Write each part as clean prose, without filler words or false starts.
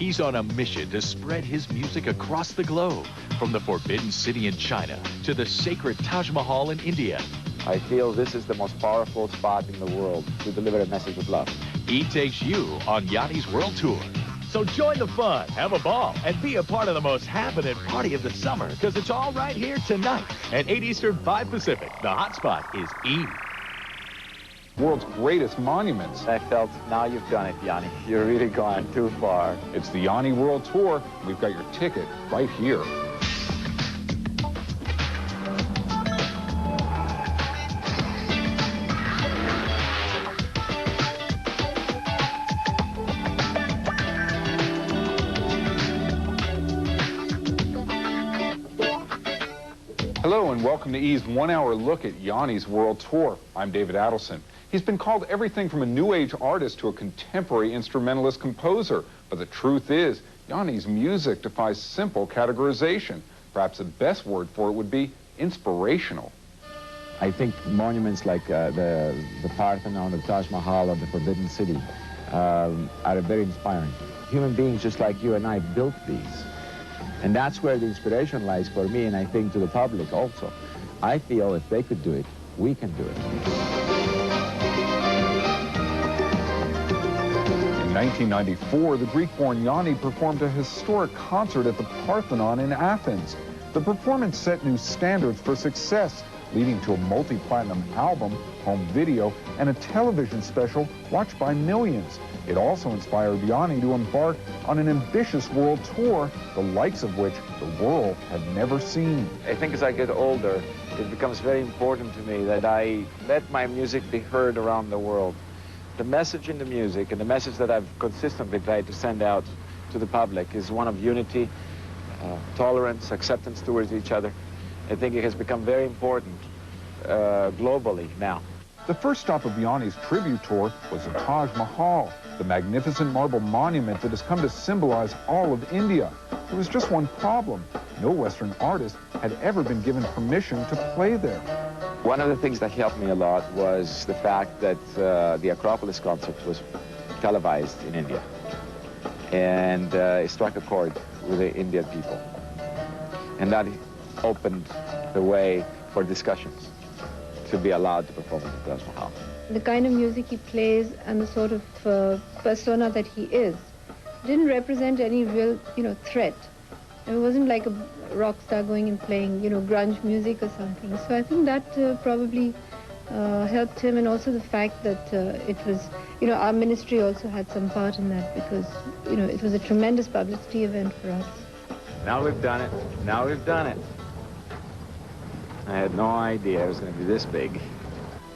He's on a mission to spread his music across the globe, from the Forbidden City in China to the sacred Taj Mahal in India. I feel this is the most powerful spot in the world to deliver a message of love. He takes you on Yanni's World Tour. So join the fun, have a ball, and be a part of the most happening party of the summer, because it's all right here tonight at 8 Eastern, 5 Pacific. The hot spot is E. World's greatest monuments. I felt, now you've done it, Yanni. You're really gone too far. It's the Yanni World Tour. We've got your ticket right here. Hello and welcome to E's one-hour look at Yanni's World Tour. I'm David Adelson. He's been called everything from a new age artist to a contemporary instrumentalist composer. But the truth is, Yanni's music defies simple categorization. Perhaps the best word for it would be inspirational. I think monuments like the Parthenon, the Taj Mahal, or the Forbidden City are very inspiring. Human beings just like you and I built these. And that's where the inspiration lies for me, and I think to the public also. I feel if they could do it, we can do it. In 1994, the Greek-born Yanni performed a historic concert at the Parthenon in Athens. The performance set new standards for success, leading to a multi-platinum album, home video, and a television special watched by millions. It also inspired Yanni to embark on an ambitious world tour, the likes of which the world had never seen. I think as I get older, it becomes very important to me that I let my music be heard around the world. The message in the music and the message that I've consistently tried to send out to the public is one of unity, tolerance, acceptance towards each other. I think it has become very important globally now. The first stop of Yanni's tribute tour was the Taj Mahal, the magnificent marble monument that has come to symbolize all of India. There was just one problem. No Western artist had ever been given permission to play there. One of the things that helped me a lot was the fact that the Acropolis concert was televised in India. And it struck a chord with the Indian people. And that opened the way for discussions to be allowed to perform in the Taj Mahal. The kind of music he plays and the sort of persona that he is didn't represent any real, threat. It wasn't like a rock star going and playing, grunge music or something. So I think that probably helped him, and also the fact that it was, our ministry also had some part in that, because, it was a tremendous publicity event for us. Now we've done it. Now we've done it. I had no idea it was going to be this big.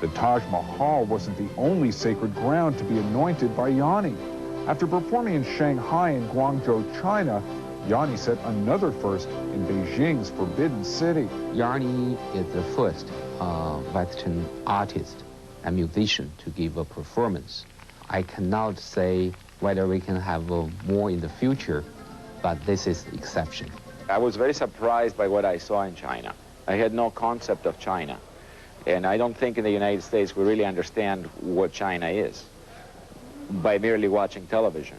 The Taj Mahal wasn't the only sacred ground to be anointed by Yanni. After performing in Shanghai and Guangzhou, China, Yanni set another first in Beijing's Forbidden City. Yanni is the first Western artist and musician to give a performance. I cannot say whether we can have more in the future, but this is the exception. I was very surprised by what I saw in China. I had no concept of China. And I don't think in the United States we really understand what China is by merely watching television.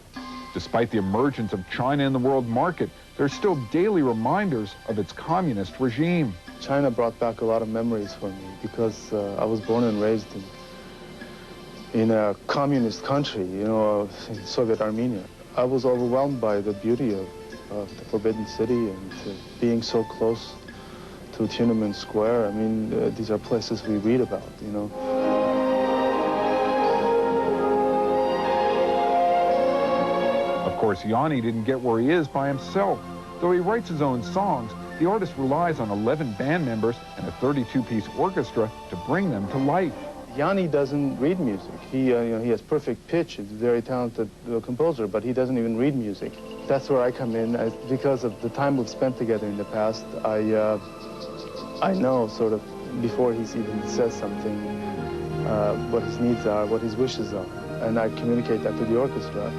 Despite the emergence of China in the world market, there's still daily reminders of its communist regime. China brought back a lot of memories for me because I was born and raised in a communist country, in Soviet Armenia. I was overwhelmed by the beauty of the Forbidden City and being so close to Tiananmen Square. I mean, these are places we read about, Of course, Yanni didn't get where he is by himself. Though he writes his own songs, the artist relies on 11 band members and a 32-piece orchestra to bring them to life. Yanni doesn't read music. He has perfect pitch. He's a very talented composer, but he doesn't even read music. That's where I come in. Because of the time we've spent together in the past, I know sort of before he even says something what his needs are, what his wishes are, and I communicate that to the orchestra.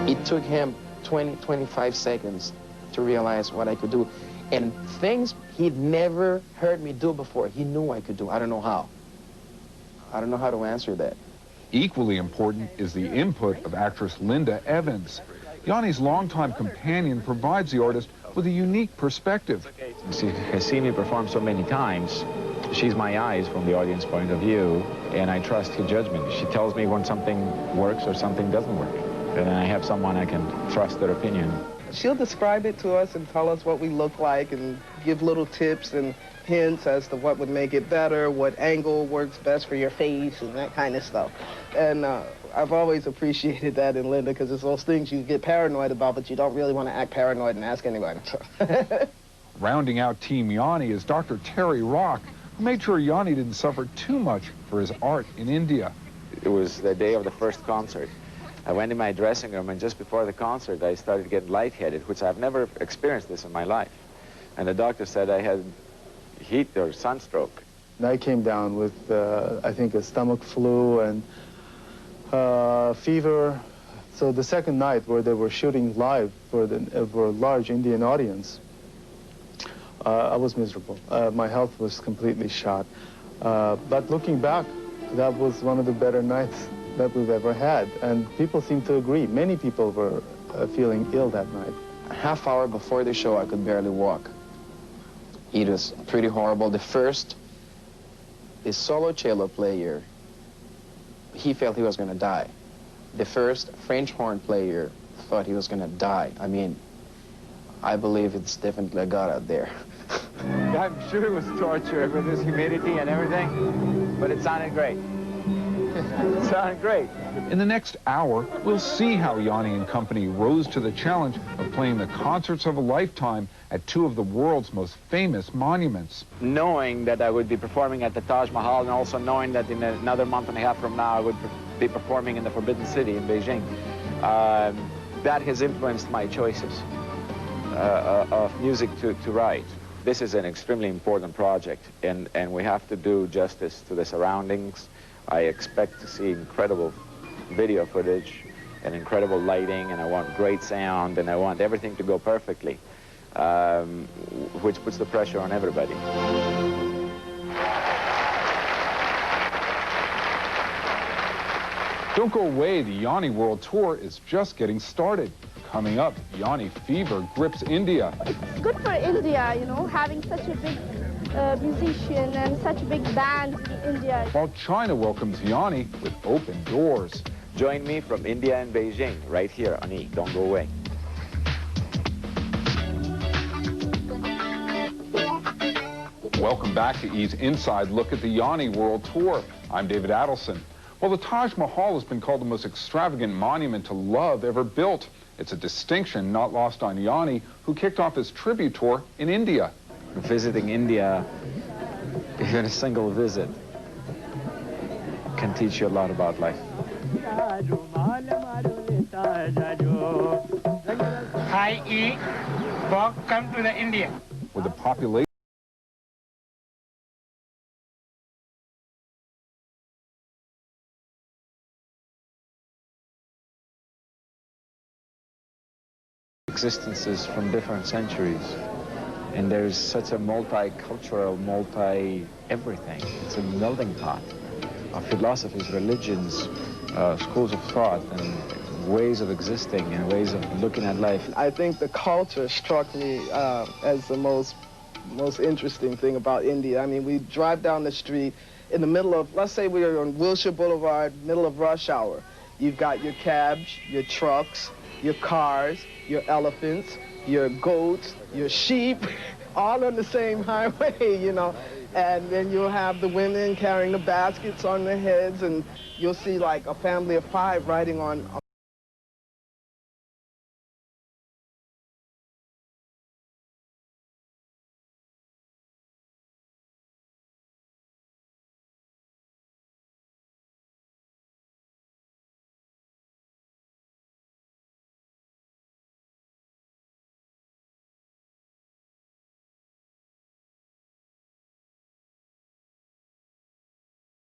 It took him 20, 25 seconds to realize what I could do. And things he'd never heard me do before, he knew I could do. I don't know how. I don't know how to answer that. Equally important is the input of actress Linda Evans. Yanni's longtime companion provides the artist with a unique perspective. She has seen me perform so many times. She's my eyes from the audience point of view, and I trust her judgment. She tells me when something works or something doesn't work, and then I have someone I can trust their opinion. She'll describe it to us and tell us what we look like and give little tips and hints as to what would make it better, what angle works best for your face, and that kind of stuff. And I've always appreciated that in Linda, because it's those things you get paranoid about, but you don't really want to act paranoid and ask anybody. Rounding out Team Yanni is Dr. Terry Rock, who made sure Yanni didn't suffer too much for his art in India. It was the day of the first concert. I went in my dressing room, and just before the concert, I started getting lightheaded, which I've never experienced this in my life. And the doctor said I had heat or sunstroke. And I came down with, I think, a stomach flu and fever. So the second night, where they were shooting live for a large Indian audience, I was miserable. My health was completely shot. But looking back, that was one of the better nights that we've ever had. And people seem to agree. Many people were feeling ill that night. A half hour before the show, I could barely walk. It was pretty horrible. The solo cello player, he felt he was going to die. The first French horn player thought he was going to die. I mean, I believe it's definitely a God out there. I'm sure it was torture with this humidity and everything, but it sounded great. It sounded great. In the next hour, we'll see how Yanni and company rose to the challenge of playing the concerts of a lifetime at two of the world's most famous monuments. Knowing that I would be performing at the Taj Mahal, and also knowing that in another month and a half from now I would be performing in the Forbidden City in Beijing, that has influenced my choices of music to write. This is an extremely important project, and we have to do justice to the surroundings. I expect to see incredible video footage and incredible lighting, and I want great sound, and I want everything to go perfectly, which puts the pressure on everybody. Don't go away, the Yanni World Tour is just getting started. Coming up, Yanni fever grips India. It's good for India, you know, having such a big musician and such a big band in India. While China welcomes Yanni with open doors. Join me from India and Beijing right here on E! Don't go away. Welcome back to E's Inside Look at the Yanni World Tour. I'm David Adelson. Well, the Taj Mahal has been called the most extravagant monument to love ever built. It's a distinction not lost on Yanni, who kicked off his tribute tour in India. Visiting India, even a single visit, can teach you a lot about life. Hi, E. Welcome to the India. With a population existences from different centuries, and there's such a multicultural, multi-everything. It's a melting pot of philosophies, religions, schools of thought, and ways of existing and ways of looking at life. I think the culture struck me as the most interesting thing about India. I mean, we drive down the street in the middle of, let's say we are on Wilshire Boulevard, middle of rush hour. You've got your cabs, your trucks, your cars, your elephants, your goats, your sheep, all on the same highway, you know. And then you'll have the women carrying the baskets on their heads, and you'll see like a family of 5 riding on.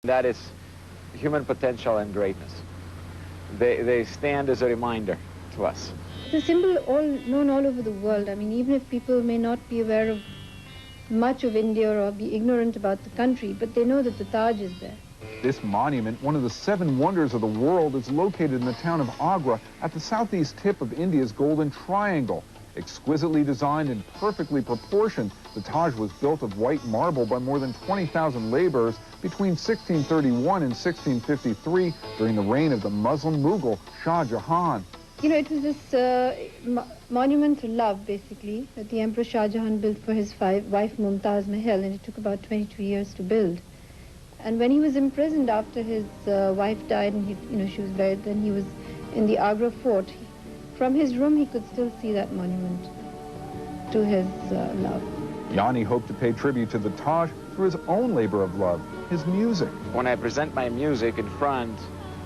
That is human potential and greatness. They stand as a reminder to us. It's a symbol known all over the world. I mean, even if people may not be aware of much of India or be ignorant about the country, but they know that the Taj is there. This monument, one of the 7 wonders of the world, is located in the town of Agra at the southeast tip of India's Golden Triangle. Exquisitely designed and perfectly proportioned, the Taj was built of white marble by more than 20,000 laborers between 1631 and 1653 during the reign of the Muslim Mughal Shah Jahan. You know, it was this monument to love, basically, that the Emperor Shah Jahan built for his wife Mumtaz Mahal, and it took about 22 years to build. And when he was imprisoned after his wife died and she was buried, then he was in the Agra fort. From his room, he could still see that monument to his love. Yanni hoped to pay tribute to the Taj through his own labor of love, his music. When I present my music in front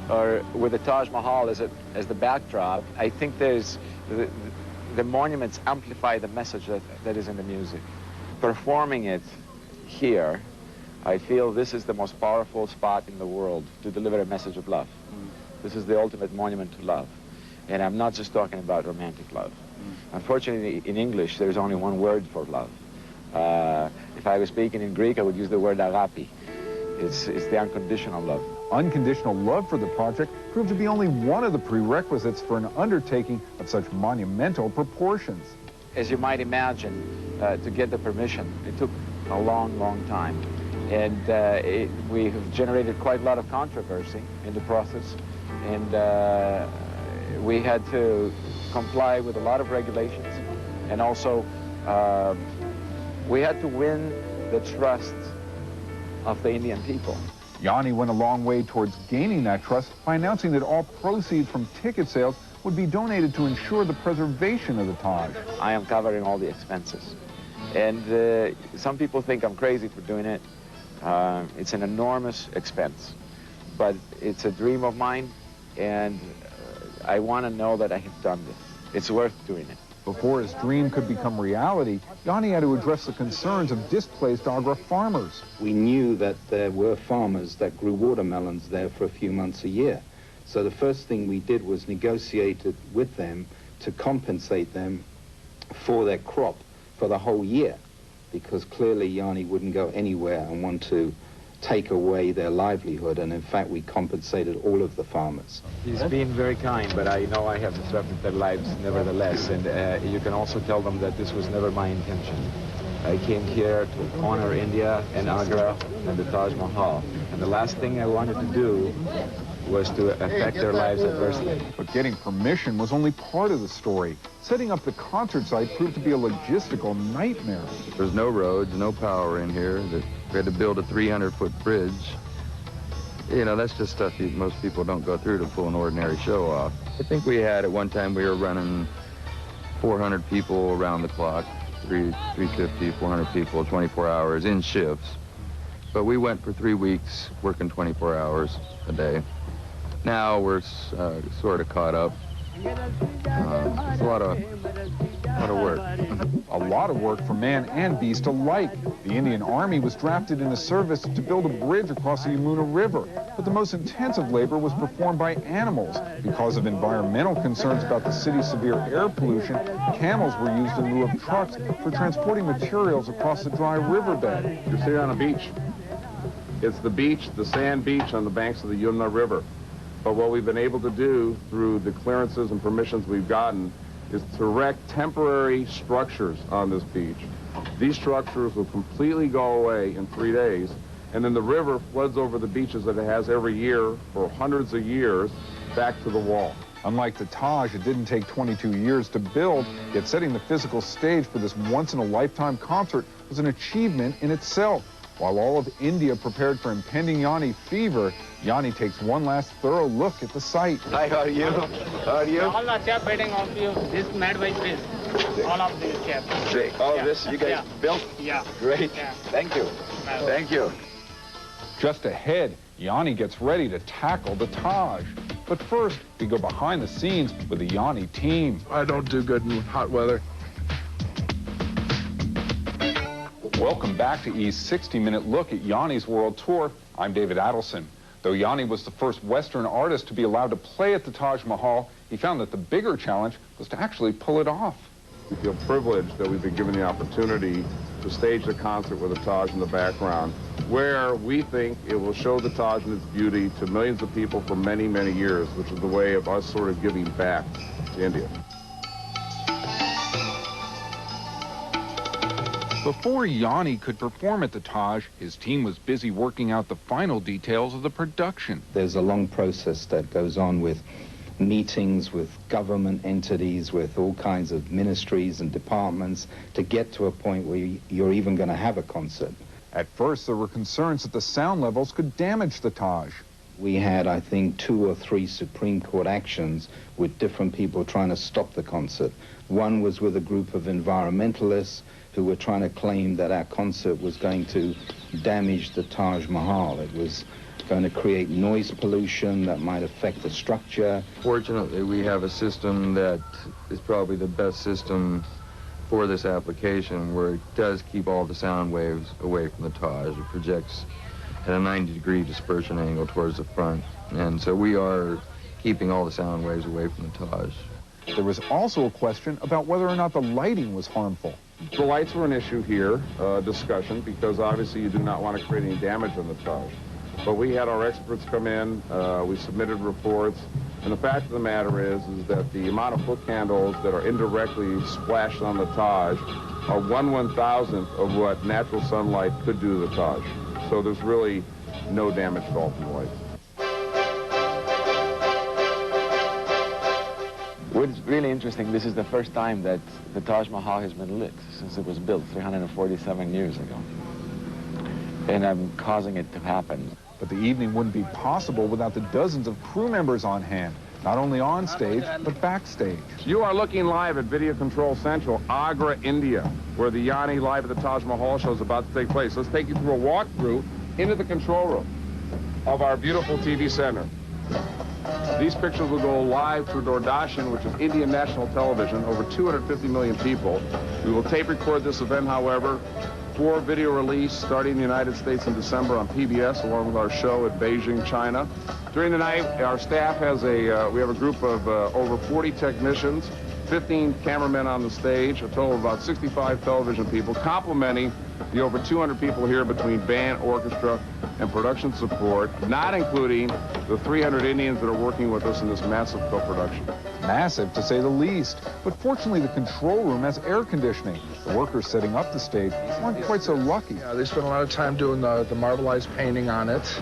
or with the Taj Mahal as the backdrop, I think there's the monuments amplify the message that is in the music. Performing it here, I feel this is the most powerful spot in the world to deliver a message of love. This is the ultimate monument to love. And I'm not just talking about romantic love. Unfortunately, in English, there's only one word for love. If I was speaking in Greek, I would use the word agapi. It's the unconditional love. Unconditional love for the project proved to be only one of the prerequisites for an undertaking of such monumental proportions. As you might imagine, to get the permission, it took a long, long time. And we have generated quite a lot of controversy in the process. And we had to comply with a lot of regulations. And also, we had to win the trust of the Indian people. Yanni went a long way towards gaining that trust by announcing that all proceeds from ticket sales would be donated to ensure the preservation of the Taj. I am covering all the expenses. And some people think I'm crazy for doing it. It's an enormous expense, but it's a dream of mine, and I want to know that I have done this. It's worth doing it. Before his dream could become reality, Yanni had to address the concerns of displaced Agra farmers. We knew that there were farmers that grew watermelons there for a few months a year. So the first thing we did was negotiated with them to compensate them for their crop for the whole year, because clearly Yanni wouldn't go anywhere and want to take away their livelihood, and in fact we compensated all of the farmers. He's been very kind, but I know I have disrupted their lives nevertheless, and you can also tell them that this was never my intention. I came here to honor India and Agra and the Taj Mahal, and the last thing I wanted to do was to affect their lives adversely. But getting permission was only part of the story. Setting up the concert site proved to be a logistical nightmare. There's no roads, no power in here. We had to build a 300-foot bridge. You know, that's just stuff most people don't go through to pull an ordinary show off. I think we had, at one time, we were running 400 people around the clock, 350, 400 people, 24 hours in shifts. But we went for 3 weeks, working 24 hours a day. Now we're sort of caught up. It's a lot of work. A lot of work for man and beast alike. The Indian Army was drafted into service to build a bridge across the Yamuna River, but the most intensive labor was performed by animals. Because of environmental concerns about the city's severe air pollution, camels were used in lieu of trucks for transporting materials across the dry riverbed. You're sitting on a beach. It's the beach, the sand beach on the banks of the Yamuna River. But what we've been able to do through the clearances and permissions we've gotten is to erect temporary structures on this beach. These structures will completely go away in 3 days, and then the river floods over the beaches that it has every year for hundreds of years back to the wall. Unlike the Taj, it didn't take 22 years to build, yet setting the physical stage for this once-in-a-lifetime concert was an achievement in itself. While all of India prepared for impending Yanni fever, Yanni takes one last thorough look at the site. Hi, how are you? How are you? All the chef waiting of you, this made by this. All of these chefs. Great. All of this you guys built? Yeah. Great. Yeah. Thank you. Thank you. Just ahead, Yanni gets ready to tackle the Taj. But first, we go behind the scenes with the Yanni team. I don't do good in hot weather. Welcome back to E's 60-minute look at Yanni's world tour. I'm David Adelson. Though Yanni was the first Western artist to be allowed to play at the Taj Mahal, he found that the bigger challenge was to actually pull it off. We feel privileged that we've been given the opportunity to stage the concert with the Taj in the background, where we think it will show the Taj and its beauty to millions of people for many, many years, which is the way of us sort of giving back to India. Before Yanni could perform at the Taj, his team was busy working out the final details of the production. There's a long process that goes on with meetings with government entities, with all kinds of ministries and departments to get to a point where you're even going to have a concert. At first, there were concerns that the sound levels could damage the Taj. We had, I think, 2 or 3 Supreme Court actions with different people trying to stop the concert. One was with a group of environmentalists who were trying to claim that our concert was going to damage the Taj Mahal. It was going to create noise pollution that might affect the structure. Fortunately, we have a system that is probably the best system for this application, where it does keep all the sound waves away from the Taj. It projects at a 90-degree dispersion angle towards the front, and so we are keeping all the sound waves away from the Taj. There was also a question about whether or not the lighting was harmful. The lights were an issue here, discussion, because obviously you do not want to create any damage on the Taj. But we had our experts come in, we submitted reports, and the fact of the matter is that the amount of foot candles that are indirectly splashed on the Taj are 1/1000th of what natural sunlight could do to the Taj. So there's really no damage at all from the lights. What's really interesting, this is the first time that the Taj Mahal has been lit since it was built 347 years ago. And I'm causing it to happen. But the evening wouldn't be possible without the dozens of crew members on hand, not only on stage, but backstage. You are looking live at Video Control Central, Agra, India, where the Yanni Live at the Taj Mahal show is about to take place. Let's take you through a walkthrough into the control room of our beautiful TV center. These pictures will go live through Doordarshan, which is Indian national television, over 250 million people. We will tape record this event, however, for video release starting in the United States in December on PBS, along with our show at Beijing, China. During the night, our staff has we have a group of over 40 technicians, 15 cameramen on the stage, a total of about 65 television people, complementing the over 200 people here between band, orchestra, and production support, not including the 300 Indians that are working with us in this massive co-production. Massive, to say the least. But fortunately, the control room has air conditioning. The workers setting up the stage weren't quite so lucky. Yeah, they spent a lot of time doing the marbleized painting on it,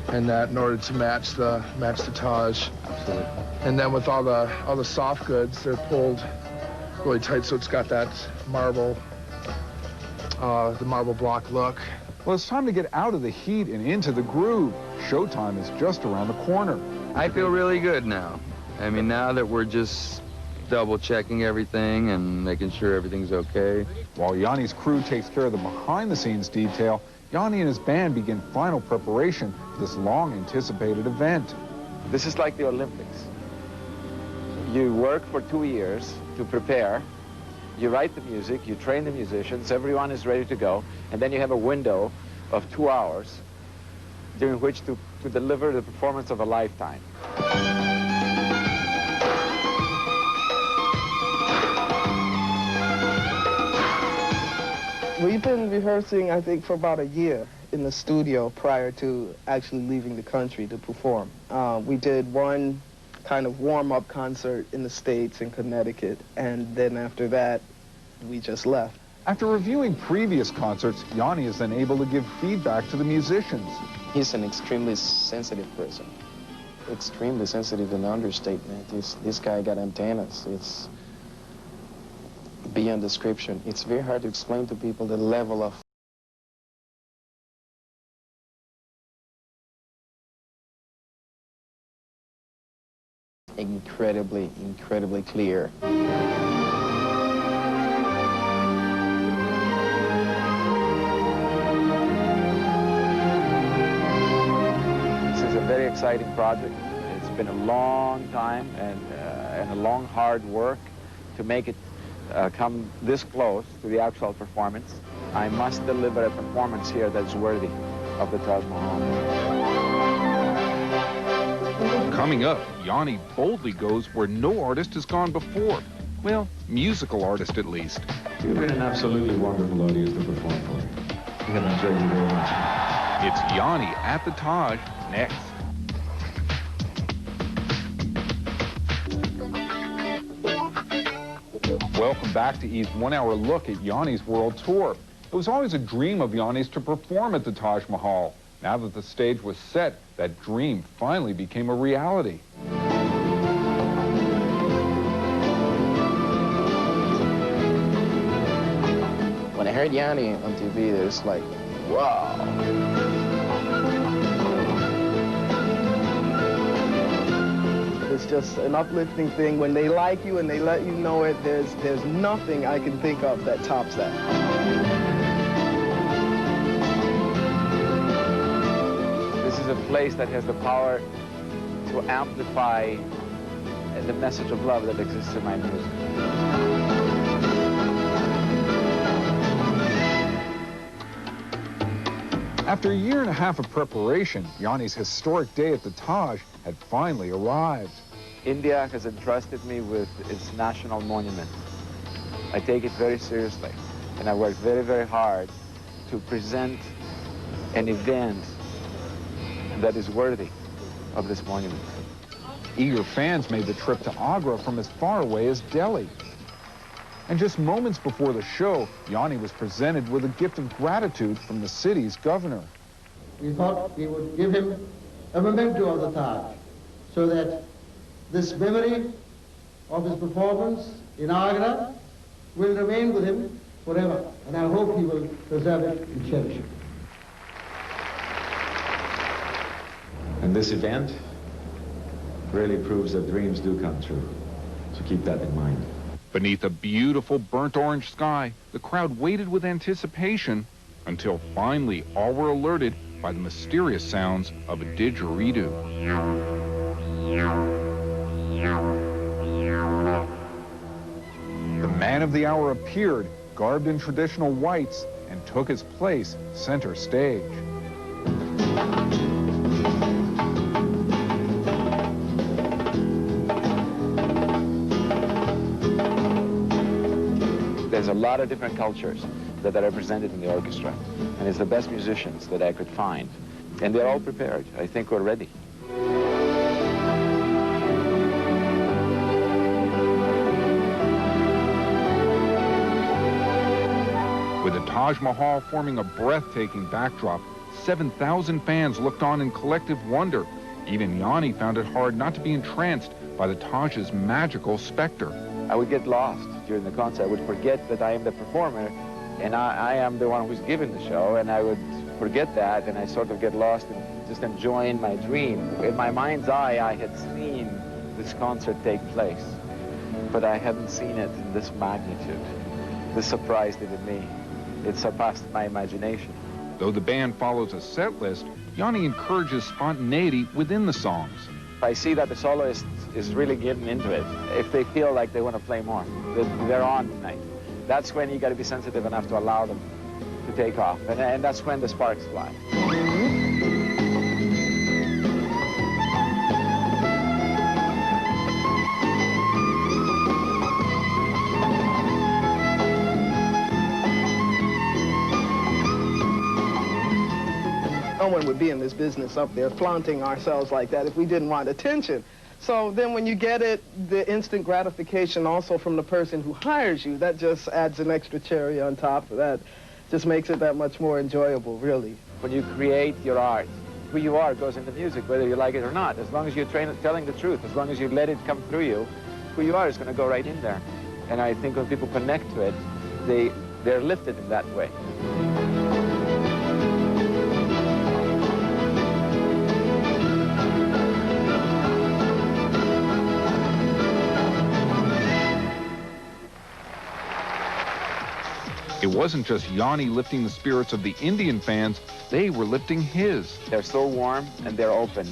and that in order to match the Taj. Absolutely. And then with all the soft goods, they're pulled really tight, so it's got that marble, the marble block look. Well, it's time to get out of the heat and into the groove. Showtime is just around the corner. I feel really good now. I mean, now that we're just double-checking everything and making sure everything's okay. While Yanni's crew takes care of the behind-the-scenes detail, Yanni and his band begin final preparation for this long-anticipated event. This is like the Olympics. You work for 2 years to prepare. You write the music, you train the musicians, everyone is ready to go, and then you have a window of 2 hours during which to deliver the performance of a lifetime. We've been rehearsing, I think, for about a year in the studio prior to actually leaving the country to perform. We did one kind of warm-up concert in the States, in Connecticut, and then after that, we just left. After reviewing previous concerts, Yanni is then able to give feedback to the musicians. He's an extremely sensitive person. Extremely sensitive, an understatement. This guy got antennas. It's beyond description. It's very hard to explain to people the level of incredibly, incredibly clear. This is a very exciting project. It's been a long time and a long, hard work to make it come this close to the actual performance. I must deliver a performance here that's worthy of the Taj Mahal. Coming up, Yanni boldly goes where no artist has gone before. Well, musical artist at least. You've been an absolutely wonderful audience to perform for. We have enjoyed you very much. It's Yanni at the Taj next. Welcome back to E's one-hour look at Yanni's world tour. It was always a dream of Yanni's to perform at the Taj Mahal. Now that the stage was set, that dream finally became a reality. When I heard Yanni on TV, it was like, wow. It's just an uplifting thing. When they like you and they let you know it, there's nothing I can think of that tops that. This is a place that has the power to amplify the message of love that exists in my music. After a year and a half of preparation, Yanni's historic day at the Taj had finally arrived. India has entrusted me with its national monument. I take it very seriously, and I work very, very hard to present an event that is worthy of this monument. Eager fans made the trip to Agra from as far away as Delhi. And just moments before the show, Yanni was presented with a gift of gratitude from the city's governor. We thought we would give him a memento of the Taj, so that this memory of his performance in Agra will remain with him forever, and I hope he will preserve it and cherish it. And this event really proves that dreams do come true. So keep that in mind. Beneath a beautiful burnt orange sky, the crowd waited with anticipation until finally all were alerted by the mysterious sounds of a didgeridoo. The man of the hour appeared, garbed in traditional whites, and took his place center stage. There's a lot of different cultures that are represented in the orchestra, and it's the best musicians that I could find. And they're all prepared. I think we're ready. With the Taj Mahal forming a breathtaking backdrop, 7,000 fans looked on in collective wonder. Even Yanni found it hard not to be entranced by the Taj's magical specter. I would get lost during the concert. I would forget that I am the performer and I am the one who's given the show, and I would forget that, and I sort of get lost in just enjoying my dream. In my mind's eye, I had seen this concert take place, but I hadn't seen it in this magnitude. This surprised even me. It surpassed my imagination. Though the band follows a set list, Yanni encourages spontaneity within the songs. I see that the soloist is really getting into it. If they feel like they want to play more, they're on tonight. That's when you got to be sensitive enough to allow them to take off, and that's when the sparks fly. No one would be in this business up there flaunting ourselves like that if we didn't want attention. So then when you get it, the instant gratification also from the person who hires you, that just adds an extra cherry on top of that. Just makes it that much more enjoyable, really. When you create your art, who you are goes into music, whether you like it or not. As long as you're telling the truth, as long as you let it come through you, who you are is going to go right in there. And I think when people connect to it, they're lifted in that way. It wasn't just Yanni lifting the spirits of the Indian fans, they were lifting his. They're so warm and they're open.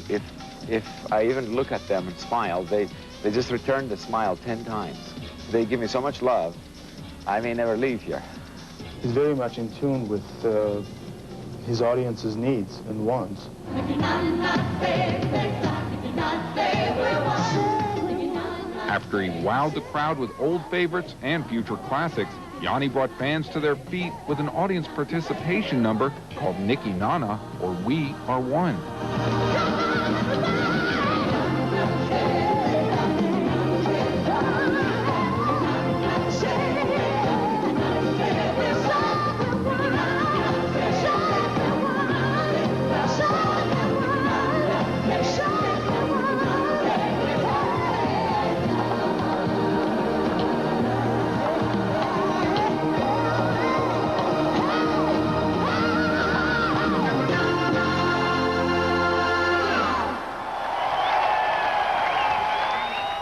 If I even look at them and smile, they just return the smile 10 times. They give me so much love, I may never leave here. He's very much in tune with his audience's needs and wants. After he wowed the crowd with old favorites and future classics, Yanni brought fans to their feet with an audience participation number called Niki Nana, or We Are One.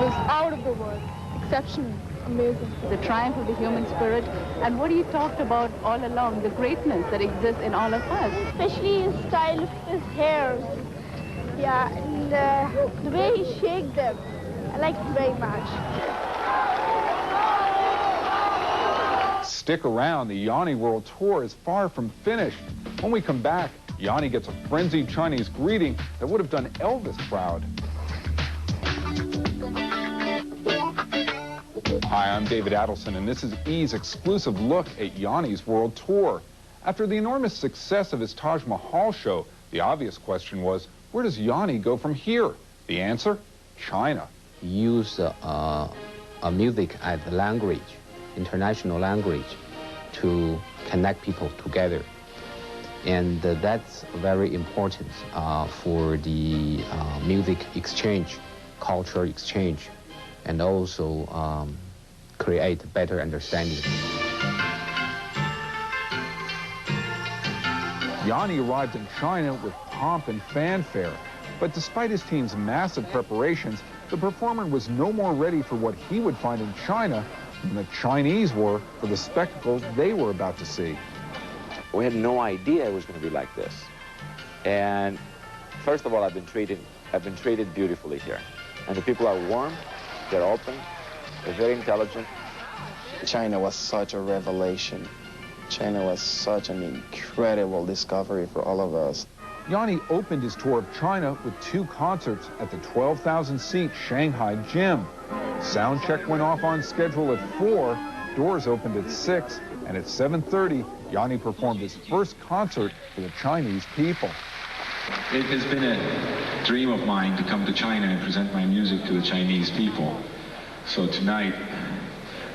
Was out of the world, exceptional, amazing. The triumph of the human spirit, and what he talked about all along, the greatness that exists in all of us. Especially his style of his hairs. Yeah, and the way he shaked them. I like it very much. Stick around, the Yanni World Tour is far from finished. When we come back, Yanni gets a frenzied Chinese greeting that would have done Elvis proud. Hi, I'm David Adelson, and this is E's exclusive look at Yanni's World Tour. After the enormous success of his Taj Mahal show, the obvious question was, where does Yanni go from here? The answer? China. He used music as a language, international language, to connect people together. And that's very important for the music exchange, culture exchange, and also create better understanding. Yanni arrived in China with pomp and fanfare, but despite his team's massive preparations, the performer was no more ready for what he would find in China than the Chinese were for the spectacle they were about to see. We had no idea it was going to be like this. And first of all, I've been treated beautifully here. And the people are warm, they're open, they're very intelligent. China was such a revelation. China was such an incredible discovery for all of us. Yanni opened his tour of China with 2 concerts at the 12,000-seat Shanghai Gym. Sound check went off on schedule at 4, doors opened at 6, and at 7:30, Yanni performed his first concert for the Chinese people. It has been a dream of mine to come to China and present my music to the Chinese people. So tonight,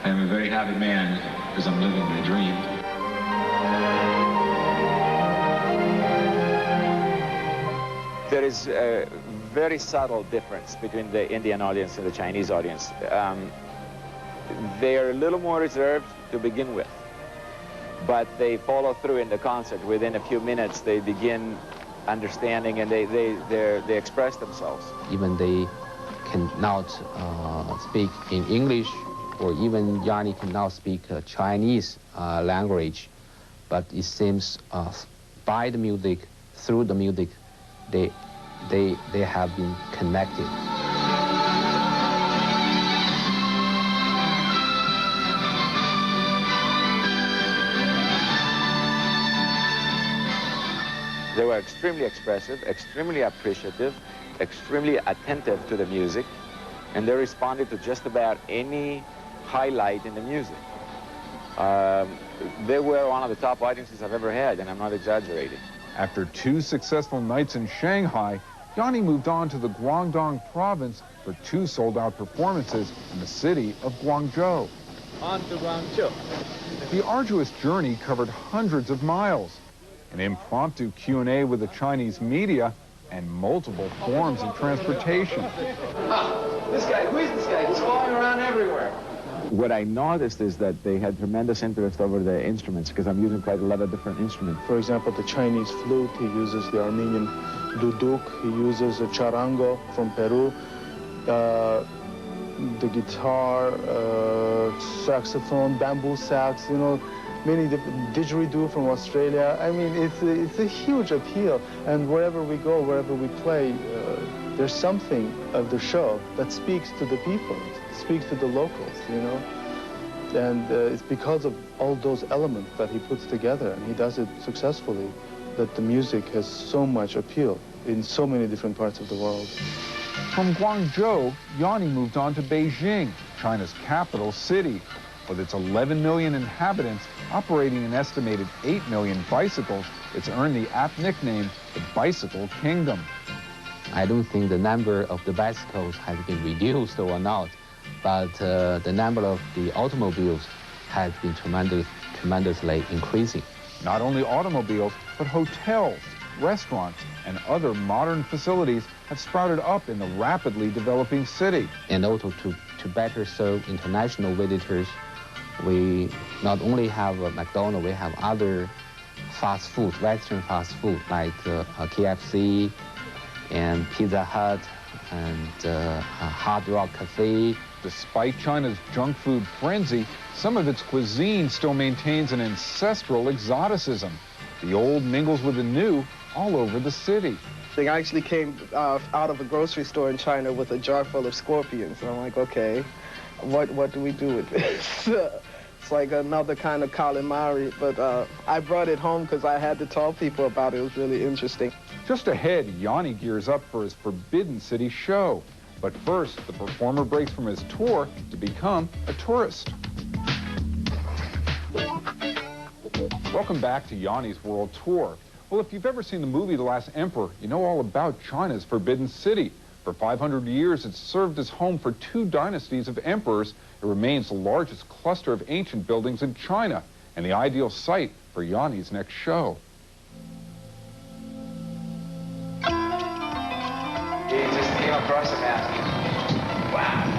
I am a very happy man because I'm living my dream. There is a very subtle difference between the Indian audience and the Chinese audience. They're a little more reserved to begin with, but they follow through in the concert. Within a few minutes, they begin understanding and they express themselves. Even they cannot speak in English, or even Yanni cannot speak Chinese language, but it seems by the music, through the music, they have been connected. They were extremely expressive, extremely appreciative, extremely attentive to the music, and they responded to just about any highlight in the music. They were one of the top audiences I've ever had, and I'm not exaggerating. After 2 successful nights in Shanghai, Yanni moved on to the Guangdong province for 2 sold-out performances in the city of Guangzhou. On to Guangzhou. The arduous journey covered hundreds of miles, an impromptu Q&A with the Chinese media, and multiple forms of transportation. This guy, who is this guy? He's following around everywhere. What I noticed is that they had tremendous interest over the instruments, because I'm using quite a lot of different instruments. For example, the Chinese flute, he uses the Armenian duduk, he uses a charango from Peru, the guitar, saxophone, bamboo sax, you know, many different didgeridoo from Australia. I mean, it's a huge appeal, and wherever we go, wherever we play, there's something of the show that speaks to the people, speaks to the locals, you know. And it's because of all those elements that he puts together, and he does it successfully, that the music has so much appeal in so many different parts of the world. From Guangzhou, Yanni moved on to Beijing, China's capital city. With its 11 million inhabitants operating an estimated 8 million bicycles, it's earned the apt nickname, the Bicycle Kingdom. I don't think the number of the bicycles has been reduced or not, but the number of the automobiles has been tremendously increasing. Not only automobiles, but hotels, restaurants, and other modern facilities have sprouted up in the rapidly developing city. And also to better serve international visitors, we not only have McDonald's, we have other fast food, Western fast food, like KFC and Pizza Hut and Hard Rock Cafe. Despite China's junk food frenzy, some of its cuisine still maintains an ancestral exoticism. The old mingles with the new all over the city. I actually came out of a grocery store in China with a jar full of scorpions. And I'm like, okay, what do we do with this? It's like another kind of calamari, but I brought it home because I had to tell people about it. It was really interesting. Just ahead, Yanni gears up for his Forbidden City show. But first, the performer breaks from his tour to become a tourist. Welcome back to Yanni's World Tour. Well, if you've ever seen the movie The Last Emperor, you know all about China's Forbidden City. For 500 years, it's served as home for 2 dynasties of emperors. It remains the largest cluster of ancient buildings in China and the ideal site for Yanni's next show. He just came across a map. Wow.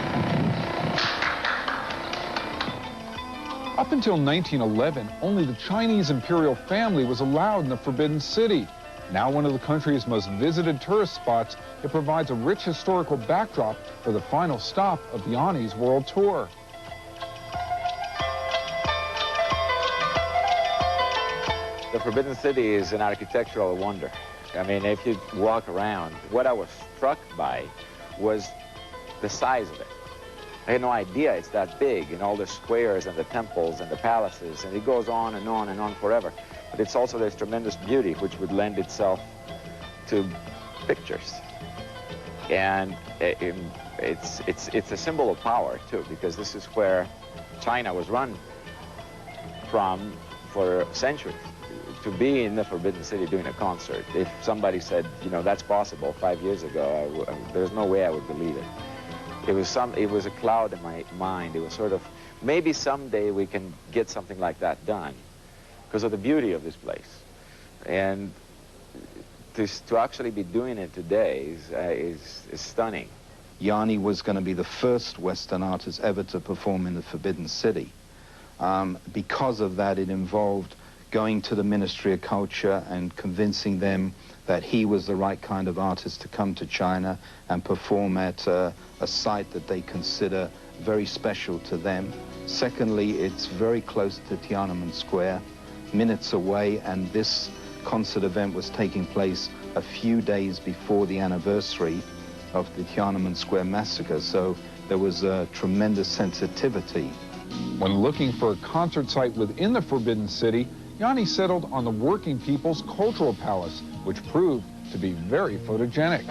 Up until 1911, only the Chinese imperial family was allowed in the Forbidden City. Now one of the country's most visited tourist spots, it provides a rich historical backdrop for the final stop of Yanni's World Tour. The Forbidden City is an architectural wonder. I mean, if you walk around, what I was struck by was the size of it. I had no idea it's that big, and all the squares and the temples and the palaces, and it goes on and on and on forever. But it's also this tremendous beauty which would lend itself to pictures. And it's a symbol of power, too, because this is where China was run from for centuries. To be in the Forbidden City doing a concert, if somebody said, you know, that's possible 5 years ago, there's no way I would believe it. It was a cloud in my mind. It was sort of, maybe someday we can get something like that done because of the beauty of this place. And to actually be doing it today is stunning. Yanni was going to be the first Western artist ever to perform in the Forbidden City. Because of that, it involved going to the Ministry of Culture and convincing them that he was the right kind of artist to come to China and perform at a site that they consider very special to them. Secondly, it's very close to Tiananmen Square, minutes away, and this concert event was taking place a few days before the anniversary of the Tiananmen Square massacre, so there was a tremendous sensitivity. When looking for a concert site within the Forbidden City, Yanni settled on the Working People's Cultural Palace, which proved to be very photogenic.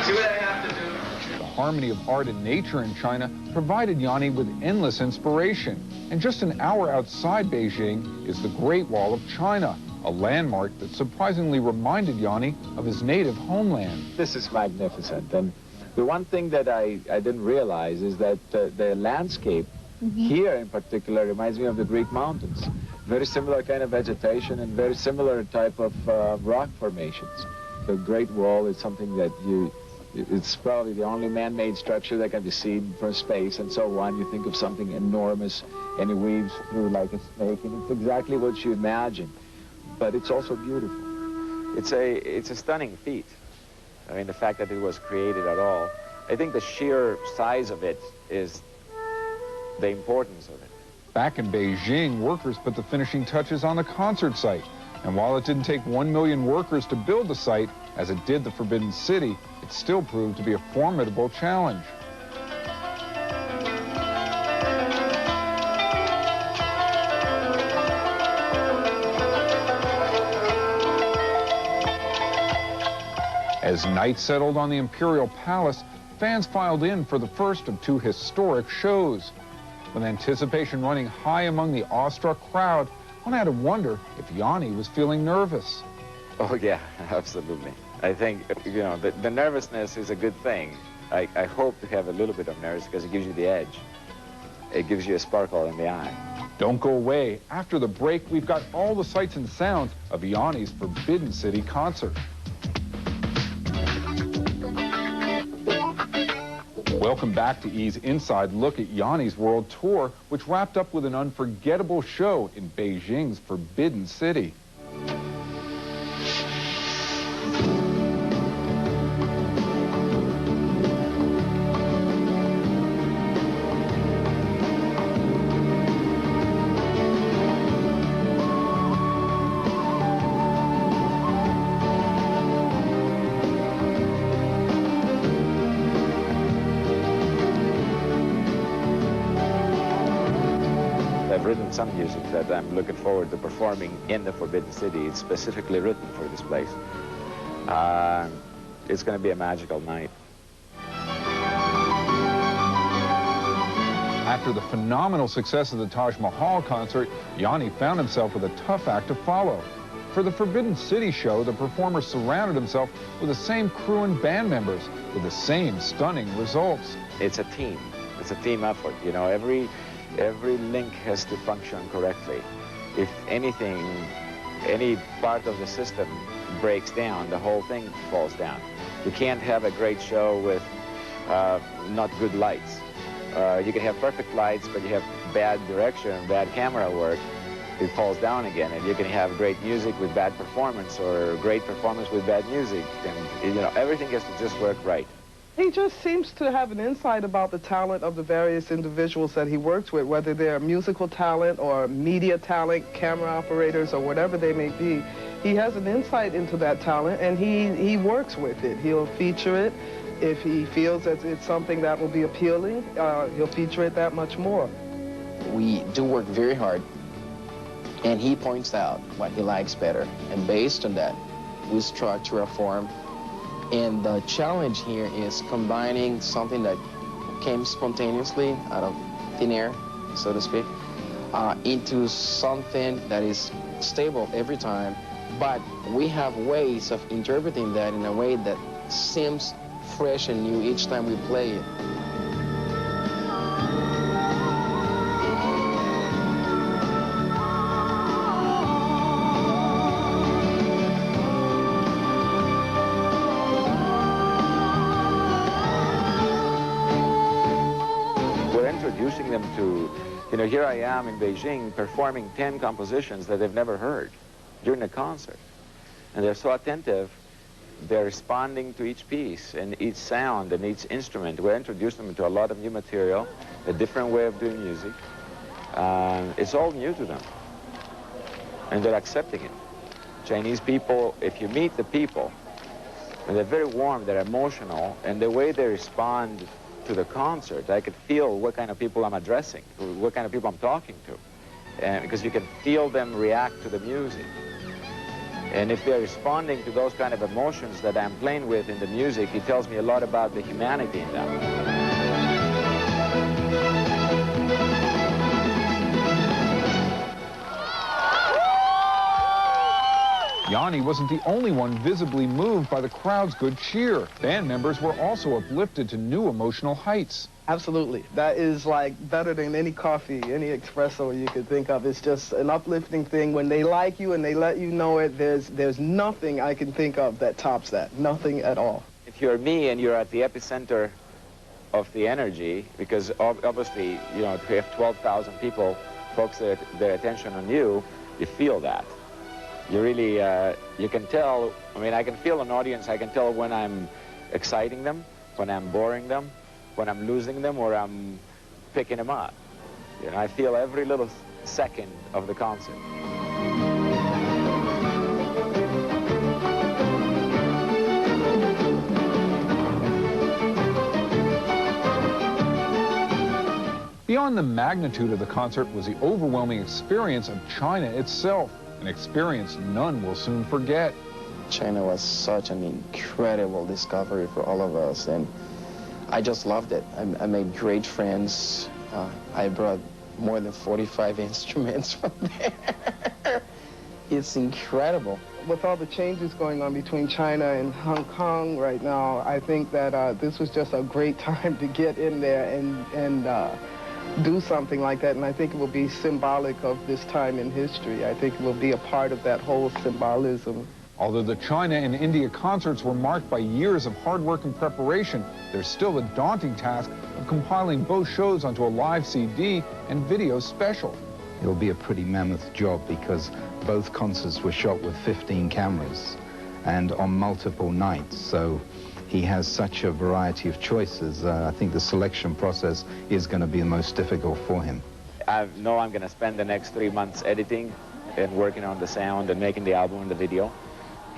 See what I have to do? The harmony of art and nature in China provided Yanni with endless inspiration. And just an hour outside Beijing is the Great Wall of China, a landmark that surprisingly reminded Yanni of his native homeland. This is magnificent. And the one thing that I didn't realize is that the landscape here in particular reminds me of the Greek mountains. Very similar kind of vegetation and very similar type of rock formations. The Great Wall is something that it's probably the only man-made structure that can be seen from space and so on. You think of something enormous and it weaves through like a snake, and it's exactly what you imagine. But it's also beautiful. It's a stunning feat. I mean, the fact that it was created at all. I think the sheer size of it is the importance of it. Back in Beijing, workers put the finishing touches on the concert site. And while it didn't take 1 million workers to build the site, as it did the Forbidden City, it still proved to be a formidable challenge. As night settled on the Imperial Palace, fans filed in for the first of two historic shows. With anticipation running high among the awestruck crowd, one had to wonder if Yanni was feeling nervous. Oh, yeah, absolutely. I think, you know, the nervousness is a good thing. I hope to have a little bit of nerves because it gives you the edge. It gives you a sparkle in the eye. Don't go away. After the break, we've got all the sights and sounds of Yanni's Forbidden City concert. Welcome back to E's Inside Look at Yanni's World Tour, which wrapped up with an unforgettable show in Beijing's Forbidden City. I've written some music that I'm looking forward to performing in the Forbidden City. It's specifically written for this place. It's going to be a magical night. After the phenomenal success of the Taj Mahal concert, Yanni found himself with a tough act to follow. For the Forbidden City show, the performer surrounded himself with the same crew and band members with the same stunning results. It's a team. It's a team effort. You know, every link has to function correctly. If anything, any part of the system breaks down, the whole thing falls down. You can't have a great show with not good lights. You can have perfect lights, but you have bad direction, bad camera work, it falls down again. And you can have great music with bad performance or great performance with bad music. And, you know, everything has to just work right. He just seems to have an insight about the talent of the various individuals that he works with, whether they're musical talent or media talent, camera operators, or whatever they may be. He has an insight into that talent, and he works with it. He'll feature it. If he feels that it's something that will be appealing, he'll feature it that much more. We do work very hard, and he points out what he likes better. And based on that, we structure a form. And the challenge here is combining something that came spontaneously out of thin air, so to speak, into something that is stable every time. But we have ways of interpreting that in a way that seems fresh and new each time we play it. Introducing them to, you know, here I am in Beijing performing 10 compositions that they've never heard during the concert. And they're so attentive, they're responding to each piece and each sound and each instrument. We're introducing them to a lot of new material, a different way of doing music. It's all new to them. And they're accepting it. Chinese people, if you meet the people, and they're very warm, they're emotional, and the way they respond to the concert, I could feel what kind of people I'm addressing, what kind of people I'm talking to, and because you can feel them react to the music. And if they're responding to those kind of emotions that I'm playing with in the music, it tells me a lot about the humanity in them. Yanni wasn't the only one visibly moved by the crowd's good cheer. Band members were also uplifted to new emotional heights. Absolutely. That is like better than any coffee, any espresso you could think of. It's just an uplifting thing. When they like you and they let you know it, there's nothing I can think of that tops that. Nothing at all. If you're me and you're at the epicenter of the energy, because obviously, you know, if you have 12,000 people focus their attention on you, you feel that. You really, you can tell, I mean, I can feel an audience, I can tell when I'm exciting them, when I'm boring them, when I'm losing them, or I'm picking them up. You know, I feel every little second of the concert. Beyond the magnitude of the concert was the overwhelming experience of China itself, an experience none will soon forget. China was such an incredible discovery for all of us, and I just loved it. I made great friends. I brought more than 45 instruments from there. It's incredible. With all the changes going on between China and Hong Kong right now, I think that this was just a great time to get in there and do something like that. And I think it will be symbolic of this time in history. I think it will be a part of that whole symbolism. Although the China and India concerts were marked by years of hard work and preparation, there's still a daunting task of compiling both shows onto a live CD and video special. It'll be a pretty mammoth job because both concerts were shot with 15 cameras and on multiple nights, so he has such a variety of choices. I think the selection process is going to be the most difficult for him. I know I'm going to spend the next 3 months editing and working on the sound and making the album and the video.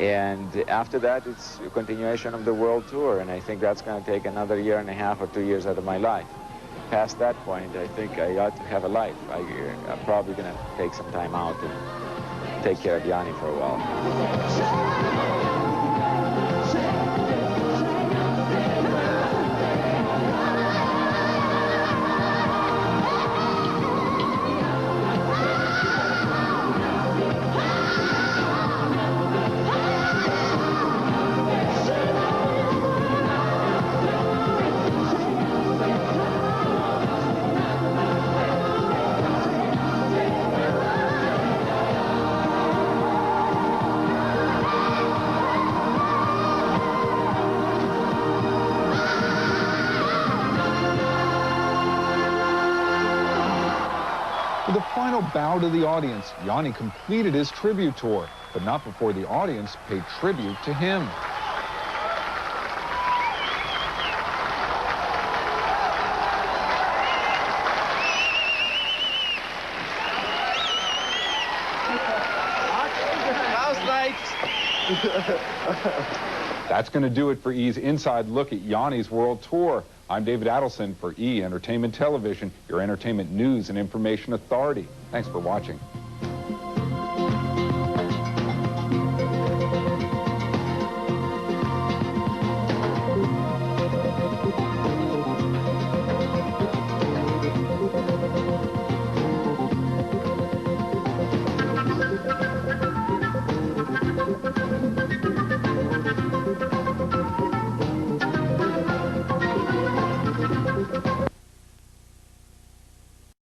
And after that, it's a continuation of the world tour, and I think that's going to take another 1.5 years or 2 years out of my life. Past that point, I think I ought to have a life. I'm probably going to take some time out and take care of Yanni for a while. With a final bow to the audience, Yanni completed his tribute tour, but not before the audience paid tribute to him. House nights. That's going to do it for E's Inside Look at Yanni's World Tour. I'm David Adelson for E! Entertainment Television, your entertainment news and information authority. Thanks for watching.